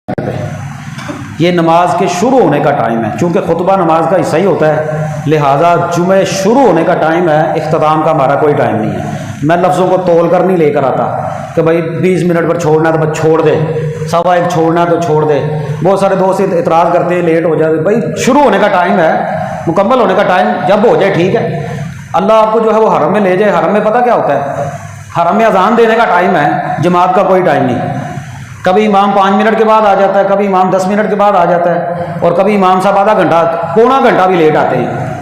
پہ، یہ نماز کے شروع ہونے کا ٹائم ہے، چونکہ خطبہ نماز کا حصہ ہی ہوتا ہے، لہٰذا جمعہ شروع ہونے کا ٹائم ہے، اختتام کا ہمارا کوئی ٹائم نہیں ہے۔ میں لفظوں کو تول کر نہیں لے کر آتا کہ بھائی 20 منٹ پر چھوڑنا ہے تو بس چھوڑ دے، 1:15 چھوڑنا ہے تو چھوڑ دے۔ بہت سارے دوست اعتراض کرتے ہیں لیٹ ہو جاتے، بھائی شروع ہونے کا ٹائم ہے، مکمل ہونے کا ٹائم جب ہو جائے ٹھیک ہے۔ اللہ آپ کو جو ہے وہ حرم میں لے جائے، حرم میں پتہ کیا ہوتا ہے، حرم میں اذان دینے کا ٹائم ہے، جماعت کا کوئی ٹائم نہیں۔ کبھی امام 5 منٹ کے بعد آ جاتا ہے، کبھی امام 10 منٹ کے بعد آ جاتا ہے، اور کبھی امام صاحب آدھا گھنٹہ پونا گھنٹہ بھی لیٹ آتے ہیں۔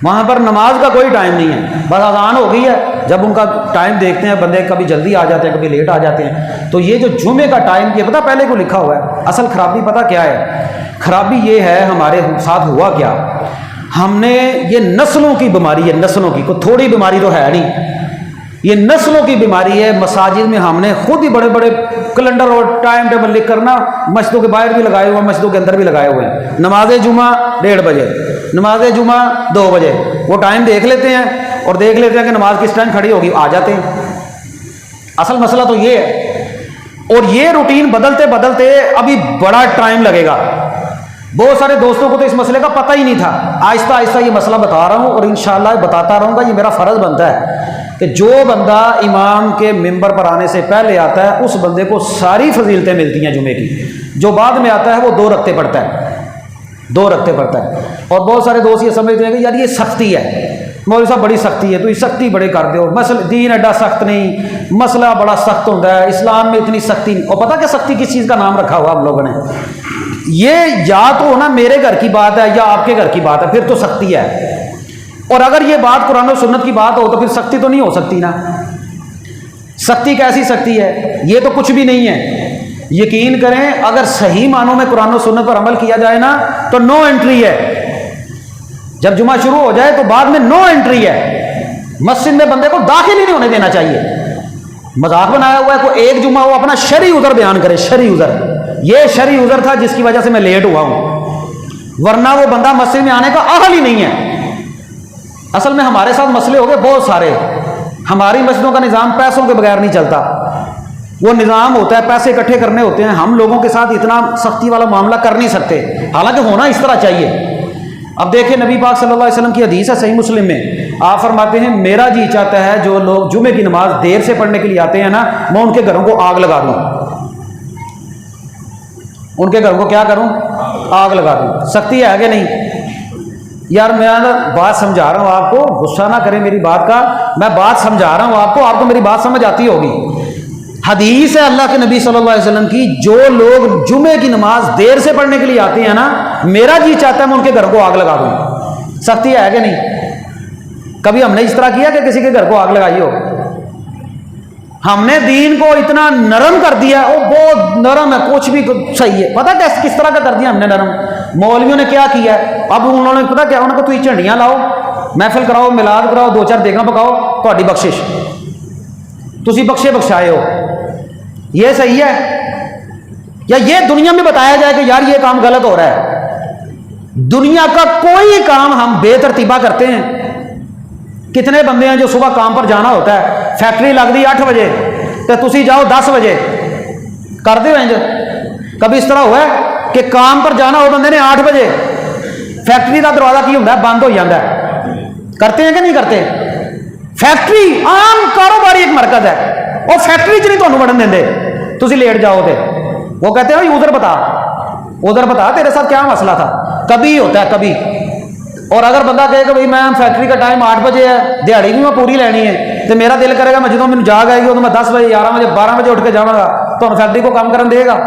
وہاں پر نماز کا کوئی ٹائم نہیں ہے، بس اذان ہو گئی ہے، جب ان کا ٹائم دیکھتے ہیں بندے کبھی جلدی آ جاتے ہیں کبھی لیٹ آ جاتے ہیں۔ تو یہ جو جمعے کا ٹائم یہ پتہ پہلے کو لکھا ہوا ہے، اصل خرابی پتہ کیا ہے؟ خرابی یہ ہے ہمارے ساتھ ہوا کیا، ہم نے یہ نسلوں کی بیماری ہے، نسلوں کی، کوئی تھوڑی بیماری تو ہے نہیں، یہ نسلوں کی بیماری ہے۔ مساجد میں ہم نے خود ہی بڑے بڑے کیلنڈر اور ٹائم ٹیبل لکھ کر نا مسجدوں کے باہر بھی لگائے ہوئے ہیں، مسجدوں کے اندر بھی لگائے ہوئے ہیں۔ نماز جمعہ 1:30 بجے، نماز جمعہ 2 بجے، وہ ٹائم دیکھ لیتے ہیں اور دیکھ لیتے ہیں کہ نماز کس ٹائم کھڑی ہوگی، آ جاتے ہیں۔ اصل مسئلہ تو یہ ہے، اور یہ روٹین بدلتے بدلتے ابھی بڑا ٹائم لگے گا۔ بہت سارے دوستوں کو تو اس مسئلے کا پتہ ہی نہیں تھا، آہستہ آہستہ یہ مسئلہ بتا رہا ہوں، اور انشاءاللہ بتاتا رہوں گا۔ یہ میرا فرض بنتا ہے کہ جو بندہ امام کے ممبر پر آنے سے پہلے آتا ہے اس بندے کو ساری فضیلتیں ملتی ہیں جمعے کی، جو بعد میں آتا ہے وہ 2 رکعتیں پڑھتا ہے، 2 رکعتیں پڑھتا ہے۔ اور بہت سارے دوست یہ سمجھتے ہیں کہ یار یہ سختی ہے، مولوی صاحب بڑی سختی ہے، تو یہ سختی بڑے کر دو، مسئلہ دین ایڈا سخت نہیں، مسئلہ بڑا سخت ہوتا ہے، اسلام میں اتنی سختی نہیں۔ اور پتہ کیا سختی کس چیز کا نام رکھا ہوا ہم لوگوں نے؟ یہ یا تو ہونا میرے گھر کی بات ہے یا آپ کے گھر کی بات ہے، پھر تو سختی ہے۔ اور اگر یہ بات قرآن و سنت کی بات ہو تو پھر سختی تو نہیں ہو سکتی نا۔ سختی کیسی سختی ہے؟ یہ تو کچھ بھی نہیں ہے۔ یقین کریں اگر صحیح معنوں میں قرآن و سنت پر عمل کیا جائے نا تو نو انٹری ہے۔ جب جمعہ شروع ہو جائے تو بعد میں نو انٹری ہے، مسجد میں بندے کو داخل ہی نہیں ہونے دینا چاہیے۔ مذاق بنایا ہوا ہے کوئی ایک جمعہ وہ اپنا شرعی عذر بیان کرے، شرعی عذر، یہ شرعی عذر تھا جس کی وجہ سے میں لیٹ ہوا ہوں، ورنہ وہ بندہ مسجد میں آنے کا اہل ہی نہیں ہے۔ اصل میں ہمارے ساتھ مسئلے ہو گئے بہت سارے، ہماری مسجدوں کا نظام پیسوں کے بغیر نہیں چلتا، وہ نظام ہوتا ہے پیسے اکٹھے کرنے ہوتے ہیں، ہم لوگوں کے ساتھ اتنا سختی والا معاملہ کر نہیں سکتے، حالانکہ ہونا اس طرح چاہیے۔ اب دیکھیں نبی پاک صلی اللہ علیہ وسلم کی حدیث ہے صحیح مسلم میں، آپ فرماتے ہیں میرا جی چاہتا ہے جو لوگ جمعے کی نماز دیر سے پڑھنے کے لیے آتے ہیں نا میں ان کے گھروں کو آگ لگا دوں، ان کے گھروں کو کیا کروں؟ آگ لگا دوں۔ سختی ہے کہ نہیں؟ یار میں بات سمجھا رہا ہوں آپ کو، غصہ نہ کریں میری بات کا، میں بات سمجھا رہا ہوں آپ کو میری بات سمجھ آتی ہوگی۔ حدیث ہے اللہ کے نبی صلی اللہ علیہ وسلم کی، جو لوگ جمعے کی نماز دیر سے پڑھنے کے لیے آتے ہیں نا میرا جی چاہتا ہے میں ان کے گھر کو آگ لگا دوں۔ سختی ہے کہ نہیں؟ کبھی ہم نے اس طرح کیا کہ کسی کے گھر کو آگ لگائی ہو؟ ہم نے دین کو اتنا نرم کر دیا، وہ بہت نرم ہے، کچھ بھی صحیح ہے۔ پتہ کس طرح کا کر دیا ہم نے نرم؟ مولویوں نے کیا کیا ہے، اب انہوں نے پتہ کیا، انہوں نے کہا تھی جھنڈیاں لاؤ، محفل کراؤ، میلاد کراؤ، 2-4 دیگاں پکاؤ، تہاڈی بخشش، تسی بخشے بخشائے ہو۔ یہ صحیح ہے؟ یا یہ دنیا میں بتایا جائے کہ یار یہ کام غلط ہو رہا ہے؟ دنیا کا کوئی کام ہم بے ترتیبہ کرتے ہیں؟ کتنے بندے ہیں جو صبح کام پر جانا ہوتا ہے، فیکٹری لگ دی 8 بجے تو تسی جاؤ 10 بجے، کر دے انج؟ کبھی اس طرح ہوا ہے کہ کام پر جانا ہو بندے نے 8 بجے، فیکٹری کا دروازہ کی ہوتا ہے بند ہو جاتا ہے، کرتے ہیں کہ نہیں کرتے؟ فیکٹری عام کاروباری ایک مرکز ہے، اور فیکٹری چ نہیں تمہیں بڑھن دیں، تسی لیٹ جاؤ تے وہ کہتے ہیں ادھر بتا تیرے ساتھ کیا مسئلہ تھا۔ کبھی ہوتا ہے کبھی۔ اور اگر بندہ کہے کہ بھائی میں فیکٹری کا ٹائم 8 بجے ہے، دیہڑی بھی میں پوری لینی ہے، تو میرا دل کرے گا میں جدوں میں جاگ آئے گی تو میں 10 بجے 11 بجے 12 بجے اٹھ کے جاؤں گا، تو فیکٹری کو کام کرن دے گا؟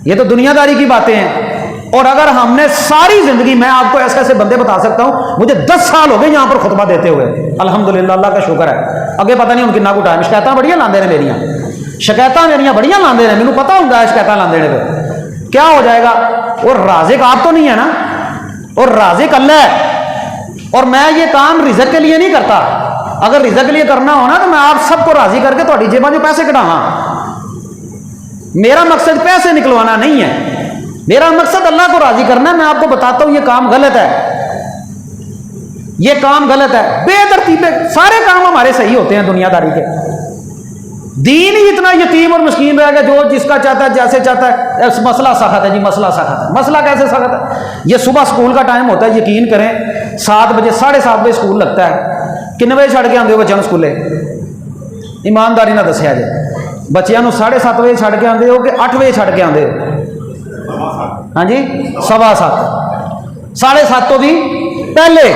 یہ تو دنیا داری کی باتیں ہیں۔ اور اگر ہم نے ساری زندگی، میں آپ کو ایسے ایسے بندے بتا سکتا ہوں، مجھے 10 سال ہو گئے یہاں پر خطبہ دیتے ہوئے، الحمدللہ اللہ کا شکر ہے، اگے پتہ نہیں ہوں کتنا کو ٹائم، شکایتاں بڑیاں لاندے نے میریاں، شکایتاں میریاں بڑیاں لاندے نے، مینوں پتہ ہوتا ہے شکایتاں لاندے نے پہ کیا ہو جائے گا۔ اور رازق آپ تو نہیں ہے نا، اور رازق اللہ ہے، اور میں یہ کام رزق کے لیے نہیں کرتا، اگر رزق کے لیے کرنا ہونا تو میں آپ سب کو راضی کر کے تہاڈی جیباں جو پیسے کٹاواں، میرا مقصد پیسے نکلوانا نہیں ہے، میرا مقصد اللہ کو راضی کرنا ہے۔ میں آپ کو بتاتا ہوں یہ کام غلط ہے، یہ کام غلط ہے، بے ترتیبے سارے کام ہمارے صحیح ہوتے ہیں دنیا داری کے، دین ہی اتنا یتیم اور مسکین رہ گیا، جو جس کا چاہتا ہے جیسے چاہتا ہے، مسئلہ سخت ہے جی، مسئلہ سخت ہے۔ مسئلہ کیسے سخت ہے؟ یہ صبح سکول کا ٹائم ہوتا ہے، یقین کریں 7 بجے 7:30 بجے سکول لگتا ہے، کنے بجے چھڑ کے آتے ہو بچوں سکولے؟ ایمانداری نہ دسیا جی، بچیاں 7:30 بجے چھڑ کے آتے ہو کہ 8 بجے چھڑ کے آتے ہو؟ ہاں جی 7:15، 7:30 تو بھی پہلے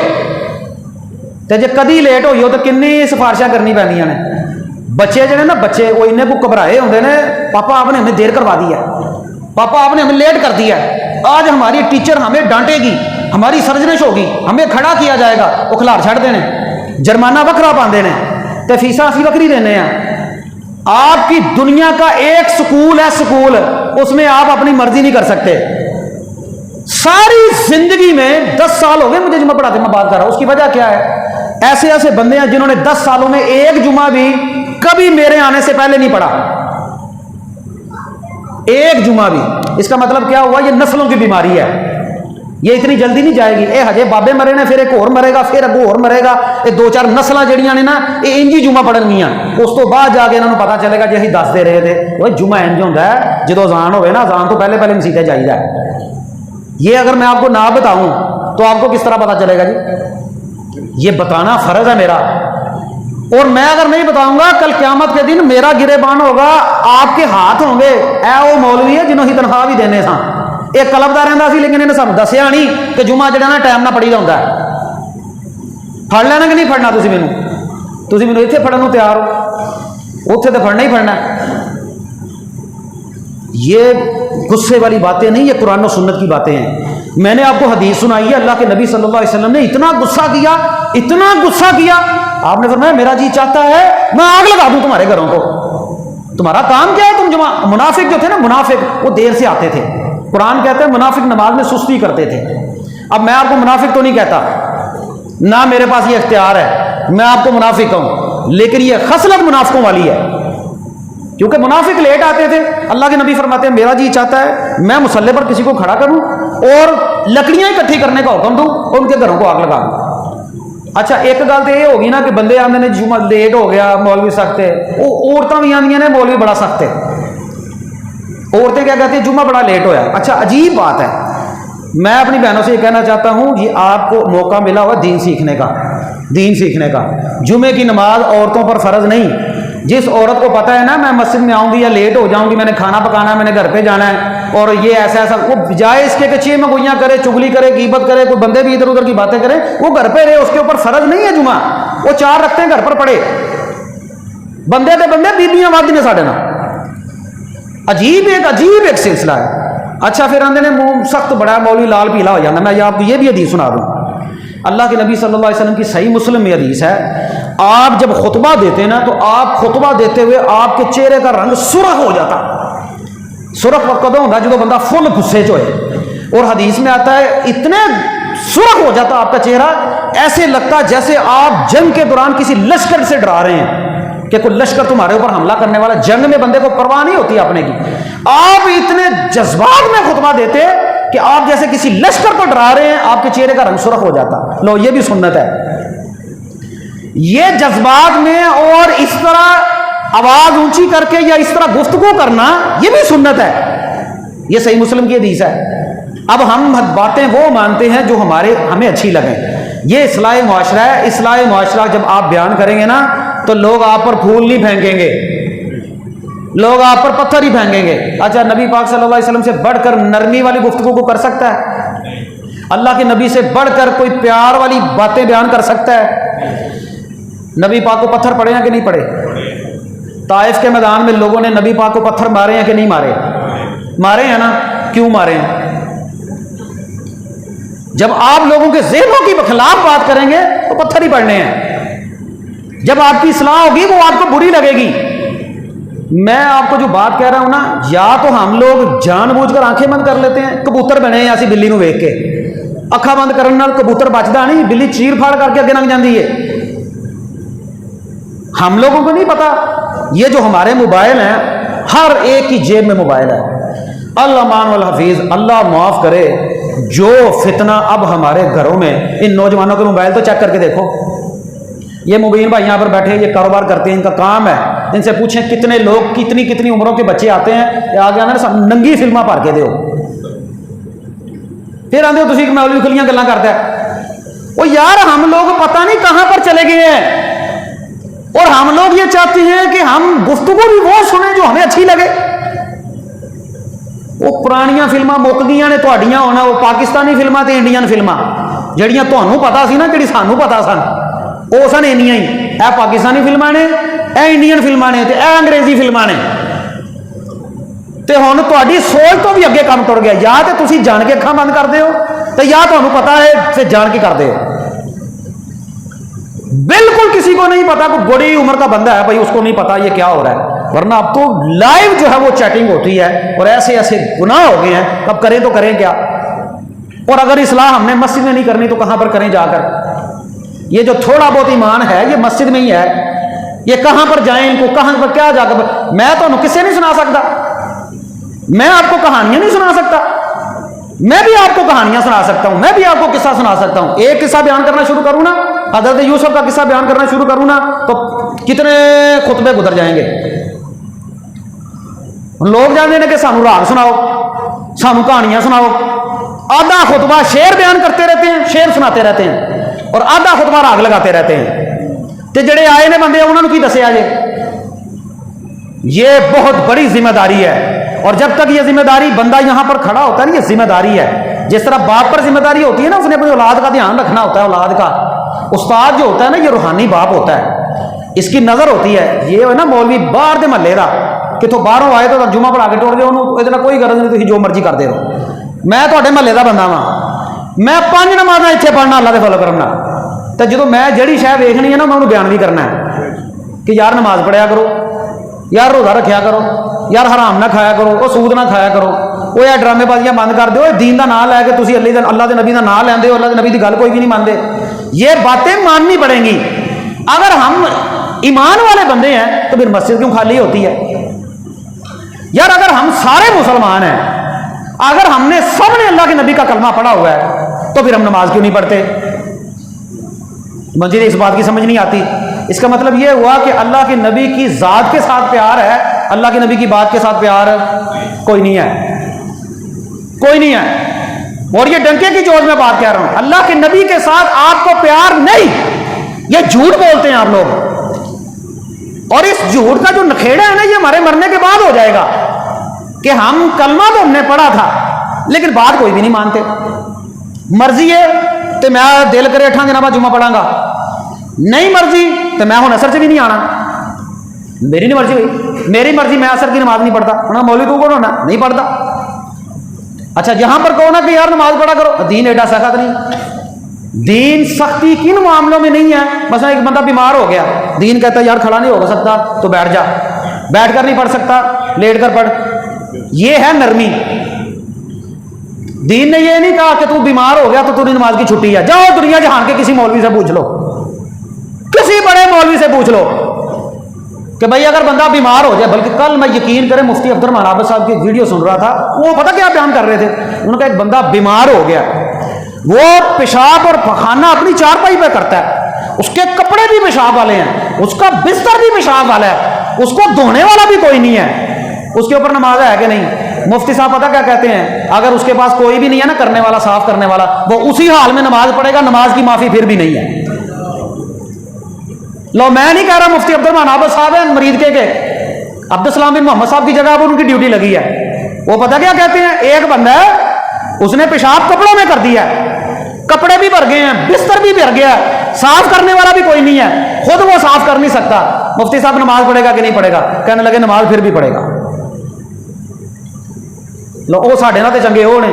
تے جے کدی لیٹ ہوئی ہو تو کنی سفارشاں کرنی پہنیاں نے۔ بچے جڑے نا بچے وہ انہیں کو گھبرائے ہوتے ہیں، پاپا آپ نے ہمیں دیر کروا دی ہے، پاپا آپ نے ہمیں لیٹ کر دیا ہے، آج ہماری ٹیچر ہمیں ڈانٹے گی، ہماری سرزنش ہوگی، ہمیں کھڑا کیا جائے گا، وہ کھلار چھڑ دینے، جرمانہ وکرا پاندے نے تے فیساں اسی وکری دینے ہیں۔ آپ کی دنیا کا ایک سکول ہے، سکول، اس میں آپ اپنی مرضی نہیں کر سکتے۔ ساری زندگی میں 10 سال ہو گئے مجھے جمعہ پڑھاتے، میں بات کر رہا ہوں، اس کی وجہ کیا ہے؟ ایسے ایسے بندے ہیں جنہوں نے 10 سالوں میں ایک جمعہ بھی کبھی میرے آنے سے پہلے نہیں پڑھا، ایک جمعہ بھی۔ اس کا مطلب کیا ہوا؟ یہ نسلوں کی بیماری ہے، یہ اتنی جلدی نہیں جائے گی۔ اے ہجے بابے مرے نے، پھر ایک اور مرے گا، پھر اگو اور مرے گا، یہ 2-4 نسلاں جڑیاں نے نا یہ انجی جمعہ پڑھن گیاں، اس تو بعد جا کے انہوں نے پتا چلے گا جی اسی دس دے رہے تھے وہ جمعہ انج ہوتا ہے جدو اذان ہوئے نا، اذان تو پہلے پہلے مسیطے جائیدا ہے۔ یہ اگر میں آپ کو نہ بتاؤں تو آپ کو کس طرح پتا چلے گا جی؟ یہ بتانا فرض ہے میرا، اور میں اگر نہیں بتاؤں گا کل قیامت کے دن میرا گریبان ہوگا، آپ کے ہاتھ ہوں گے اے وہ مولوی ہے جنہوں ہی تنخواہ بھی دینے سا، ایک کلبدا رہتا سی لیکن انہیں سانوں دسیا نہیں کہ جمعہ جڑا نا ٹائم نہ پڑھی ہوتا ہے۔ پڑھ لینا کہ نہیں پڑھنا؟ تسی مینوں اتنے پڑھن کو تیار ہو، اتنے تو پڑھنا ہی پڑھنا ہے۔ یہ غصے والی باتیں نہیں، یہ قرآن و سنت کی باتیں ہیں۔ میں نے آپ کو حدیث سنائی ہے، اللہ کے نبی صلی اللہ علیہ وسلم نے اتنا غصہ کیا، اتنا غصہ کیا، آپ نے فرمایا میرا جی چاہتا ہے میں آگ لگا دوں تمہارے گھروں کو، تمہارا کام کیا ہے؟ تم جمعہ، منافق جو تھے نا، منافق وہ دیر سے آتے تھے، قرآن کہتا ہے منافق نماز میں سستی کرتے تھے۔ اب میں آپ کو منافق تو نہیں کہتا، نہ میرے پاس یہ اختیار ہے میں آپ کو منافق کہوں، لیکن یہ خصلت منافقوں والی ہے، کیونکہ منافق لیٹ آتے تھے۔ اللہ کے نبی فرماتے ہیں میرا جی چاہتا ہے میں مصلے پر کسی کو کھڑا کروں اور لکڑیاں اکٹھی کرنے کا حکم دوں اور ان کے گھروں کو آگ لگا دوں۔ اچھا ایک گل تو یہ ہوگی نا کہ بندے آتے ہیں جمعہ لیٹ ہو گیا مولوی سخت ہے، وہ عورتیں بھی آدی نے مولوی بڑا سخت ہے، عورتیں کیا کہتی ہیں جمعہ بڑا لیٹ ہویا۔ اچھا عجیب بات ہے، میں اپنی بہنوں سے یہ کہنا چاہتا ہوں یہ آپ کو موقع ملا ہوا دین سیکھنے کا، دین سیکھنے کا۔ جمعے کی نماز عورتوں پر فرض نہیں، جس عورت کو پتہ ہے نا میں مسجد میں آؤں گی یا لیٹ ہو جاؤں گی، میں نے کھانا پکانا ہے، میں نے گھر پہ جانا ہے، اور یہ ایسا ایسا، وہ بجائے اس کے کہ چھ میں گوئیاں کرے، چگلی کرے، غیبت کرے، کوئی بندے بھی ادھر ادھر کی باتیں کریں، وہ گھر پہ رہے، اس کے اوپر فرض نہیں ہے جمعہ، وہ 4 رکھتے ہیں گھر پر پڑے، بندے تے بندے بیبیاں واد نے ساڑے نا، عجیب ایک سلسلہ ہے۔ اچھا پھر آندے نے منہ سخت بڑا مولوی لال پیلا ہو جانا۔ میں آپ کو یہ بھی حدیث سنا دوں، اللہ کے نبی صلی اللہ علیہ وسلم کی صحیح مسلم میں حدیث ہے، آپ جب خطبہ دیتے نا تو آپ خطبہ دیتے ہوئے آپ کے چہرے کا رنگ سرخ ہو جاتا۔ سرخ وقت کدوں ہوتا جب بندہ فل غصے چ ہوئے، اور حدیث میں آتا ہے اتنے سرخ ہو جاتا آپ کا چہرہ، ایسے لگتا جیسے آپ جنگ کے دوران کسی لشکر سے ڈرا رہے ہیں کہ کوئی لشکر تمہارے اوپر حملہ کرنے والا۔ جنگ میں بندے کو پرواہ نہیں ہوتی اپنے کی، آپ اتنے جذبات میں خطبہ دیتے کہ آپ جیسے کسی لشکر کو ڈرا رہے ہیں، آپ کے چہرے کا رنگ سرخ ہو جاتا۔ لو یہ بھی سنت ہے، یہ جذبات میں اور اس طرح آواز اونچی کر کے یا اس طرح گفتگو کرنا یہ بھی سنت ہے، یہ صحیح مسلم کی حدیث ہے۔ اب ہم باتیں وہ مانتے ہیں جو ہمیں اچھی لگیں، یہ اصلاح معاشرہ ہے۔ اصلاح معاشرہ جب آپ بیان کریں گے نا تو لوگ آپ پر پھول نہیں پھینکیں گے، لوگ آپ پر پتھر ہی پھینکیں گے۔ اچھا نبی پاک صلی اللہ علیہ وسلم سے بڑھ کر نرمی والی گفتگو کو کر سکتا ہے؟ اللہ کے نبی سے بڑھ کر کوئی پیار والی باتیں بیان کر سکتا ہے؟ نبی پاک کو پتھر پڑے ہیں کہ نہیں پڑے؟ طائف کے میدان میں لوگوں نے نبی پاک کو پتھر مارے ہیں کہ نہیں مارے؟ مارے ہیں نا، کیوں مارے ہیں؟ جب آپ لوگوں کے ذہنوں کی خلاف بات کریں گے تو پتھر ہی پڑنے ہیں، جب آپ کی اصلاح ہوگی وہ آپ کو بری لگے گی۔ میں آپ کو جو بات کہہ رہا ہوں نا، یا تو ہم لوگ جان بوجھ کر آنکھیں بند کر لیتے ہیں، کبوتر بنے ہیں ایسی بلی نو ویکھ کے، اکھاں بند کرنے نال کبوتر بچدا نہیں، بلی چیر پھاڑ کر کے اگے لنگ جاندی ہے۔ ہم لوگوں کو نہیں پتا یہ جو ہمارے موبائل ہیں ہر ایک کی جیب میں موبائل ہے۔ اللہ مان والحفیظ، اللہ معاف کرے، جو فتنہ اب ہمارے گھروں میں، ان نوجوانوں کے موبائل تو چیک کر کے دیکھو، یہ مبین بھائی یہاں پر بیٹھے یہ کاروبار کرتے ہیں، ان کا کام ہے ان سے پوچھیں کتنے لوگ کتنی کتنی عمروں کے بچے آتے ہیں آگے آنے ننگی فلمیں بھر کے دیو پھر آدھے ہو تھی مولوی کھلیاں گلاں کرتا ہے وہ یار ہم لوگ پتہ نہیں کہاں پر چلے گئے ہیں اور ہم لوگ یہ چاہتے ہیں کہ ہم گفتگو بھی وہ سنیں جو ہمیں اچھی لگے وہ پرانیاں فلمیں مک گئی نے تہاڈیاں ہونا وہ پاکستانی فلمیں تے انڈین فلمیں جہڑیاں تہانوں پتا سی نا جہڑی سانوں پتا سن وہ سن اینیاں ہی اے پاکستانی فلمیں نے اے انڈین فلمیں نے تے اے انگریزی فلمیں نے تے ہن تہاڈی سوچ تو بھی اگے کم ٹر گیا یا تے تسی جان کے اکھاں بند کردے ہو تے یا تہانوں پتا ہے تے جان کے کردے ہو بالکل کسی کو نہیں پتا کوئی بڑی عمر کا بندہ ہے بھائی اس کو نہیں پتا یہ کیا ہو رہا ہے ورنہ اب تو لائیو جو ہے وہ چیٹنگ ہوتی ہے اور ایسے ایسے گناہ ہو گئے ہیں اب کریں تو کریں کیا اور اگر اصلاح ہم نے مسجد میں نہیں کرنی تو کہاں پر کریں جا کر یہ جو تھوڑا بہت ایمان ہے یہ مسجد میں ہی ہے یہ کہاں پر جائیں ان کو کہاں پر کیا جا کر میں تو کسے نہیں سنا سکتا میں آپ کو کہانیاں نہیں سنا سکتا میں بھی آپ کو کہانیاں سنا سکتا ہوں میں بھی آپ کو قصہ سنا سکتا ہوں ایک قصہ بیان کرنا شروع کروں نا حضرت یوسف کا قصہ بیان کرنا شروع کروں نا تو کتنے خطبے گزر جائیں گے لوگ جانتے ہیں کہ سانو راگ سناؤ سانو کہانیاں سناؤ آدھا خطبہ شعر بیان کرتے رہتے ہیں شعر سناتے رہتے ہیں اور آدھا خطبہ راگ لگاتے رہتے ہیں تے جڑے آئے نے بندے انہوں نے کی دسیا جے یہ بہت بڑی ذمہ داری ہے اور جب تک یہ ذمہ داری بندہ یہاں پر کھڑا ہوتا ہے نا یہ ذمہ داری ہے جس طرح باپ پر ذمہ داری ہوتی ہے نا اس نے اپنی اولاد کا دھیان رکھنا ہوتا ہے اولاد کا استاد جو ہوتا ہے نا یہ روحانی باپ ہوتا ہے اس کی نظر ہوتی ہے یہ ہے نا مولوی باہر دے محلے دا کتوں باہروں آئے تو جمعہ پڑھا کے ٹوڑ گئے انہوں یہ کوئی غرض نہیں تھی جو مرضی کرتے رہو میں تھوڑے محلے دا بندہ ہاں میں 5 نمازاں اتنے پڑھنا اللہ دے فضل کرم نال تے جدوں میں جہڑی شے ویکھنی ہے نا میں انہوں بیان بھی کرنا ہے کہ یار نماز پڑھیا کرو یار روزہ رکھیا کرو یار حرام نہ کھایا کرو وہ سود نہ کھایا کرو وہ یار ڈرامے بازیاں بند کر دو دین دا نام لے کے تسی اللہ دے نبی دا نام لیندے ہو اللہ دے نبی دی گل کوئی بھی نہیں مانتے یہ باتیں ماننی پڑیں گی اگر ہم ایمان والے بندے ہیں تو پھر مسجد کیوں خالی ہوتی ہے یار اگر ہم سارے مسلمان ہیں اگر ہم نے سب نے اللہ کے نبی کا کلمہ پڑھا ہوا ہے تو پھر ہم نماز کیوں نہیں پڑھتے مجھے اس بات کی سمجھ نہیں آتی اس کا مطلب یہ ہوا کہ اللہ کے نبی کی ذات کے ساتھ پیار ہے اللہ کے نبی کی بات کے ساتھ پیار کوئی نہیں ہے کوئی نہیں ہے اور یہ ڈنکے کی چوٹ میں بات کہہ رہا ہوں اللہ کے نبی کے ساتھ آپ کو پیار نہیں یہ جھوٹ بولتے ہیں آپ لوگ اور اس جھوٹ کا جو نکھیڑا ہے نا یہ ہمارے مرنے کے بعد ہو جائے گا کہ ہم کلمہ تو ہم نے پڑھا تھا لیکن بات کوئی بھی نہیں مانتے مرضی ہے تو میں دل کرے 8 دنوں بعد جمعہ پڑھاں گا نہیں مرضی تو میں ہوں اثر سے بھی نہیں آنا میری نہیں مرضی ہوئی میری مرضی میں اثر کی نماز نہیں پڑھتا انہوں مولوی تو کون ہونا نہیں پڑھتا اچھا جہاں پر کہو نا کہ یار نماز پڑھا کرو دین ایڈا سخت نہیں دین سختی کن معاملوں میں نہیں ہے مثلا ایک بندہ بیمار ہو گیا دین کہتا ہے یار کھڑا نہیں ہو سکتا تو بیٹھ جا بیٹھ کر نہیں پڑھ سکتا لیٹ کر پڑھ یہ ہے نرمی دین نے یہ نہیں کہا کہ تو بیمار ہو گیا تو تیری نماز کی چھٹی ہے جاؤ دنیا جہان کے کسی مولوی سے پوچھ لو کسی بڑے مولوی سے پوچھ لو کہ بھائی اگر بندہ بیمار ہو جائے بلکہ کل میں یقین کریں مفتی عبد الرحمان عابد صاحب کی ویڈیو سن رہا تھا وہ پتہ کیا بیان کر رہے تھے انہوں نے کہا ایک بندہ بیمار ہو گیا وہ پیشاب اور پخانہ اپنی چارپائی پہ کرتا ہے اس کے کپڑے بھی پیشاب والے ہیں اس کا بستر بھی پیشاب والا ہے اس کو دھونے والا بھی کوئی نہیں ہے اس کے اوپر نماز ہے کہ نہیں مفتی صاحب پتہ کیا کہتے ہیں اگر اس کے پاس کوئی بھی نہیں ہے نا کرنے والا صاف کرنے والا وہ اسی حال میں نماز پڑھے گا نماز کی معافی پھر بھی نہیں ہے لو میں نہیں کہہ رہا مفتی عبد الرحمان عابد صاحب ہیں مرید کے عبد السلام بن محمد صاحب کی جگہ پر ان کی ڈیوٹی لگی ہے وہ پتہ کیا کہتے ہیں ایک بندہ ہے اس نے پیشاب کپڑوں میں کر دیا ہے کپڑے بھی بھر گئے ہیں بستر بھی بھر گیا ہے صاف کرنے والا بھی کوئی نہیں ہے خود وہ صاف کر نہیں سکتا مفتی صاحب نماز پڑھے گا کہ نہیں پڑھے گا کہنے لگے نماز پھر بھی پڑھے گا لو وہ ساڈے نال تے چنگے ہو نے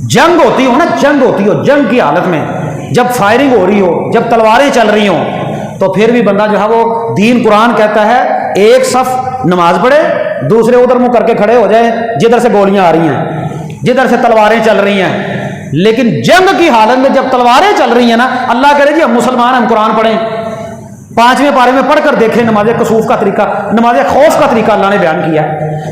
جنگ ہوتی ہو نا جنگ ہوتی ہو جنگ کی حالت میں جب فائرنگ ہو رہی ہو جب تلواریں چل رہی ہوں تو پھر بھی بندہ جو ہے وہ دین قرآن کہتا ہے ایک صف نماز پڑھے دوسرے ادھر منہ کر کے کھڑے ہو جائیں جدھر سے گولیاں آ رہی ہیں جدھر سے تلواریں چل رہی ہیں لیکن جنگ کی حالت میں جب تلواریں چل رہی ہیں نا اللہ کرے جی ہم مسلمان ہم قرآن پڑھیں 5ویں پارے میں پڑھ کر دیکھیں نماز کسوف کا طریقہ نماز خوف کا طریقہ اللہ نے بیان کیا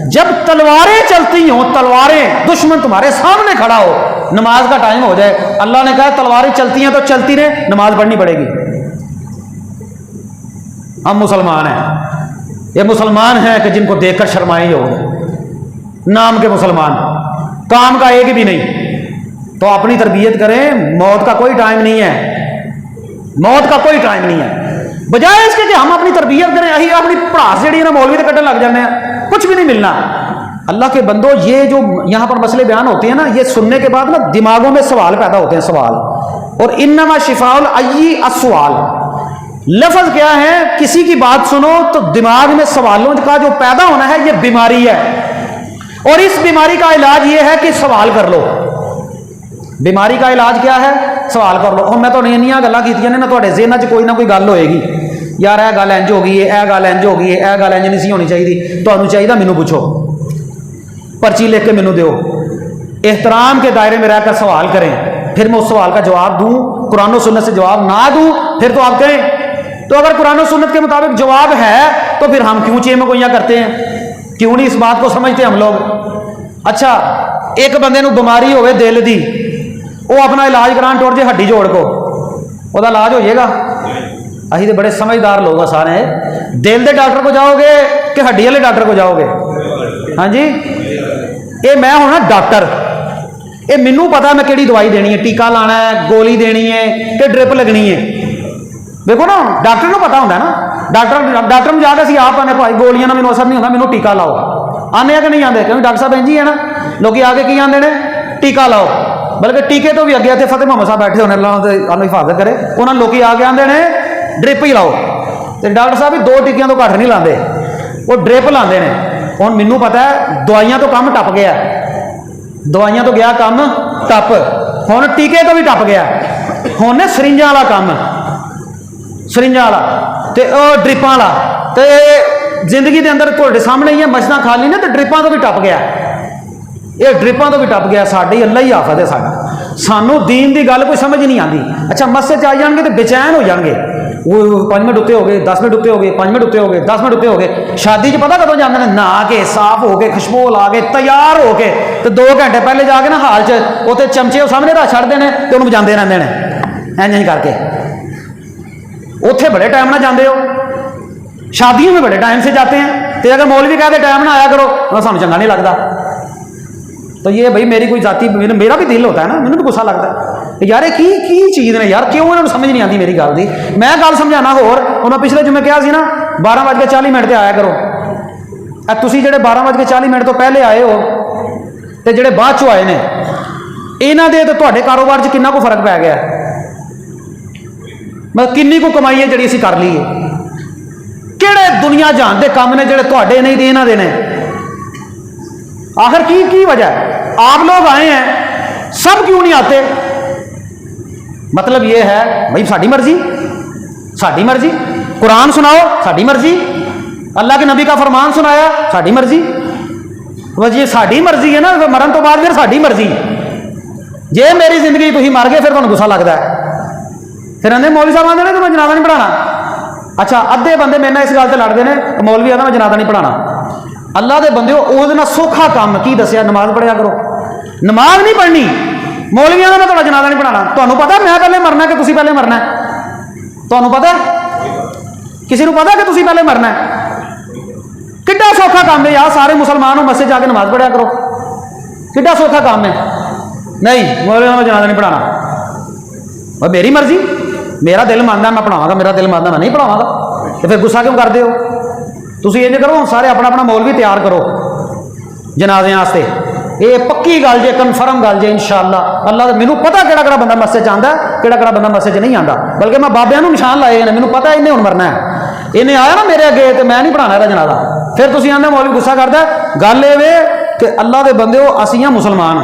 جب تلواریں چلتی ہوں تلواریں دشمن تمہارے سامنے کھڑا ہو نماز کا ٹائم ہو جائے اللہ نے کہا تلواریں چلتی ہیں تو چلتی رہے نماز پڑھنی پڑے گی ہم مسلمان ہیں، یہ مسلمان ہیں کہ جن کو دیکھ کر شرمائیں ہوگے، نام کے مسلمان، کام کا ایک بھی نہیں۔ تو اپنی تربیت کریں، موت کا کوئی ٹائم نہیں ہے، موت کا کوئی ٹائم نہیں ہے، بجائے اس کے کہ ہم اپنی تربیت کریں، اہی اپنی پڑھاس جڑی ہے نا مولوی تے کٹن لگ جانے ہیں، کچھ بھی نہیں ملنا۔ اللہ کے بندو، یہ جو یہاں پر مسئلے بیان ہوتے ہیں نا، یہ سننے کے بعد نا دماغوں میں سوال پیدا ہوتے ہیں، سوال، اور انما شفاء العی السؤال، لفظ کیا ہے، کسی کی بات سنو تو دماغ میں سوالوں کا جو پیدا ہونا ہے یہ بیماری ہے، اور اس بیماری کا علاج یہ ہے کہ سوال کر لو۔ بیماری کا علاج کیا ہے؟ سوال کر لو۔ اور میں تو نہیں گلاں کیتیاں نے نا، تواڈے ذہن وچ کوئی نہ کوئی گل ہوئے گی، یار اے گل انج ہو گئی ہے، اے گل انج ہو گئی ہے، اے گل انج نہیں سی ہونی چاہیے، تانوں چاہیے مینوں پوچھو، پرچی لکھ کے مینوں دیو، احترام کے دائرے میں رہ کر سوال کریں، پھر میں اس سوال کا جواب دوں، قرآن و سنت سے جواب نہ دوں پھر تو آپ کہیں۔ تو اگر قرآن و سنت کے مطابق جواب ہے تو پھر ہم کیوں چیم گوئیاں کرتے ہیں؟ کیوں نہیں اس بات کو سمجھتے ہم لوگ؟ اچھا، ایک بندے نو بیماری ہوئے دل دی، وہ اپنا علاج کران ٹور جے ہڈی جوڑ کو، وہ دا علاج ہو جائے گا؟ اسی تو بڑے سمجھدار لوگ ہیں سارے، دل دے ڈاکٹر کو جاؤ گے کہ ہڈی والے ڈاکٹر کو جاؤ گے؟ ہاں جی، یہ میں ہونا ڈاکٹر، یہ مینوں پتا میں کہڑی دوائی دینی ہے، ٹیکا لانا ہے، گولی دینی ہے کہ ڈرپ لگنی ہے۔ دیکھو نا، ڈاکٹر کو پتا ہوتا ہے نا، ڈاکٹر میں جا کے اسی آپ آنے بھائی گولیاں میرے اثر نہیں ہوتا، مینوں ٹیکا لاؤ، آنے کہ نہیں آتے؟ کیونکہ ڈاکٹر صاحب انجی ہے نا، لوگ آ کے کی آتے ہیں ٹیکا لاؤ، بلکہ ٹیکے تو بھی اگے اتنے فتح محمد صاحب بیٹھے ہونے، اللہ حفاظت کرے، انہوں نے لوگ آ کے آتے ہیں ڈرپ ہی لاؤ، تو ڈاکٹر صاحب بھی 2 ٹیکیاں تو گھٹ نہیں لاتے، وہ ڈرپ لاتے ہیں۔ ہوں مینوں پتا ہے دوائیاں تو کم ٹپ گیا، دوائیاں تو گیا کم ٹپ، ہوں ٹیکے تو بھی ٹپ گیا، ہوں سرنجاں والا کم، سرنجاں والا تے ڈرپاں والا، تے زندگی دے اندر تھوڑے سامنے ہی ہے مشنا کھالی نے، تو ڈرپاں تو بھی ٹپ گیا، یہ ڈرپاں تو بھی ٹپ گیا، ساڈی اللہ ہی آفت ہے ساڈا، سانوں دین دی گل کوئی سمجھ نہیں آتی۔ اچھا مسجد آ جان گے تو بےچین ہو جان گے، وہ 5 منٹ اتنے ہو گئے، 10 منٹ اتنے ہو گئے، 5 منٹ اتنے ہو گئے، 10 منٹ اتنے ہو گئے۔ شادی چ پتا کدوں جاندے نے؟ نہا کے صاف ہو کے خوشبو لا کے تیار ہو کے، تو 2 گھنٹے پہلے جا کے نا حال چ اتنے چمچے وہ سامنے رکھ چھڑتے ہیں تو انہوں بجاتے رہتے ہیں اینج کر کے، اتنے بڑے ٹائم نہ جاندے ہو، شادیوں میں بڑے ٹائم سے جاتے ہیں، تو اگر مولوی کہتے ٹائم نہ آیا کرو، سانوں چنگا نہیں لگتا۔ تو یہ بھائی میری کوئی ذاتی، میرا بھی دل ہوتا ہے نا، مجھے بھی غصہ لگتا ہے یار، یہ کی چیز نے یار، کیوں انہوں نے سمجھ نہیں آتی میری گل دی۔ میں گل سمجھانا ہور، انہوں پچھلے جمعے کہا سی نا 12:40 تے آیا کرو، تسی جڑے 12:40 تو پہلے آئے ہو تے جڑے بعد چوں آئے نے، یہاں دے تو تواڈے کاروبار چ کنا کو فرق پی گیا، مطلب کنی کو کمائی ہے جڑی اسی کر لی ہے، کہڑے دنیا جہان دے کام نے جڑے تواڈے نہیں تے انہاں دے نے؟ آخر کی وجہ ہے؟ آپ لوگ آئے ہیں، سب کیوں نہیں آتے؟ مطلب یہ ہے بھائی ساری مرضی، ساری مرضی، قرآن سناؤ ساری مرضی، اللہ کے نبی کا فرمان سنایا ساری مرضی، بس یہ ساری مرضی ہے نا، مرن تو بعد پھر ساری مرضی، جے میری زندگی تھی مر گئے پھر تمہیں غصہ لگتا ہے، پھر آدھے مولوی صاحب آتے ہیں تو میں جنازہ نہیں پڑھانا۔ اچھا ادھے بندے میرے اس گل سے لڑتے ہیں، مولوی آتا میں جنازہ نہیں پڑھانا، اللہ دے بندے وہ سوکھا کام کی دسیا، نماز پڑھیا کرو، نماز نہیں پڑھنی، مولویاں نے تھوڑا جنازہ نہیں پڑھانا، تمہیں پتا میں پہلے مرنا کہ تسی پہلے مرنا ہے؟ تمہیں پتا کسی کو پتا کہ تسی پہلے مرنا ہے؟ کڈا سوکھا کام ہے یار، سارے مسلمان ہو مسجد جا کے نماز پڑھیا کرو، کڈا سوکھا کام ہے۔ نہیں مولویاں نے جنازہ نہیں پڑھانا، اور میری مرضی، میرا دل مانتا میں پڑھاواں گا، میرا دل مانتا میں نہیں پڑھاواں گا، تو پھر غصہ کیوں کرتے ہو؟ تسی یہ کرو سارے اپنا اپنا مولوی تیار کرو جنازے واسطے، یہ پکی گل جے، کنفرم گل جے انشاءاللہ۔ اللہ مینوں پتا کہڑا بندہ مسجد آندا ہے، کہڑا بندہ مسجد نہیں آندا، بلکہ میں بابیاں نوں نشان لائے ہیں، مینوں پتا انہیں ہن مرنا ہے، انہیں آیا نا میرے اگے تو میں نہیں پڑھانا یہ جنازہ، پھر تسی آندے مولوی غصہ کردا ہے۔ گل یہ کہ اللہ دے بندے ہو، اسی ہاں مسلمان،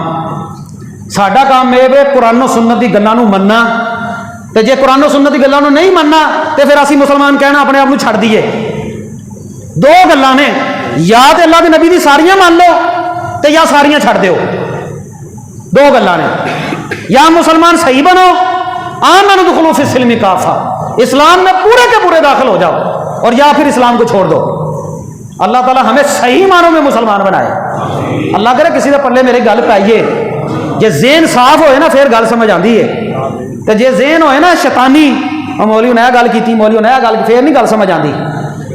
ساڈا کام یہ قرآن و سنت دی گلاں نوں مننا، تے جے قرآن و سنت دی گلاں نوں نہیں مننا تے پھر اسی مسلمان کہنا اپنے آپ نوں چھڈ دیے۔ 2 گلاں نے، یا تے اللہ دے نبی دی ساریاں مان لو تے یا ساریاں چھڈ دیو، 2 گلاں نے، یا مسلمان صحیح بنو، آمنوا ادخلوا فی السلم کافہ، اسلام میں پورے کے پورے داخل ہو جاؤ، اور یا پھر اسلام کو چھوڑ دو۔ اللہ تعالیٰ ہمیں صحیح معنوں میں مسلمان بنائے، اللہ کرے کسی دے پلے میری گل پائیے جے ذہن صاف ہوئے نا پھر گل سمجھ آتی ہے، تو جے ذہن ہوئے نا شیطانی مولوی نے گل کی مولوی نے گل کی پھر نہیں گل سمجھ آتی.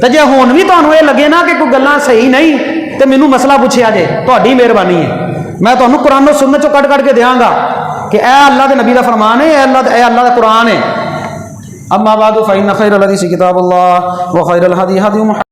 تو جے ہون بھی تمہیں یہ لگے نا کہ کوئی گلاں صحیح نہیں تو مینوں مسئلہ پوچھیا جے، تہاڈی مہربانی ہے، میں تمہیں قرآن و سنت چوں کٹ کے دیاں گا کہ اے اللہ دے نبی دا فرمان ہے، اے اللہ دا قرآن ہے. اما بعد فإن خير الحديث كتاب الله وخير الهدي هدي محمد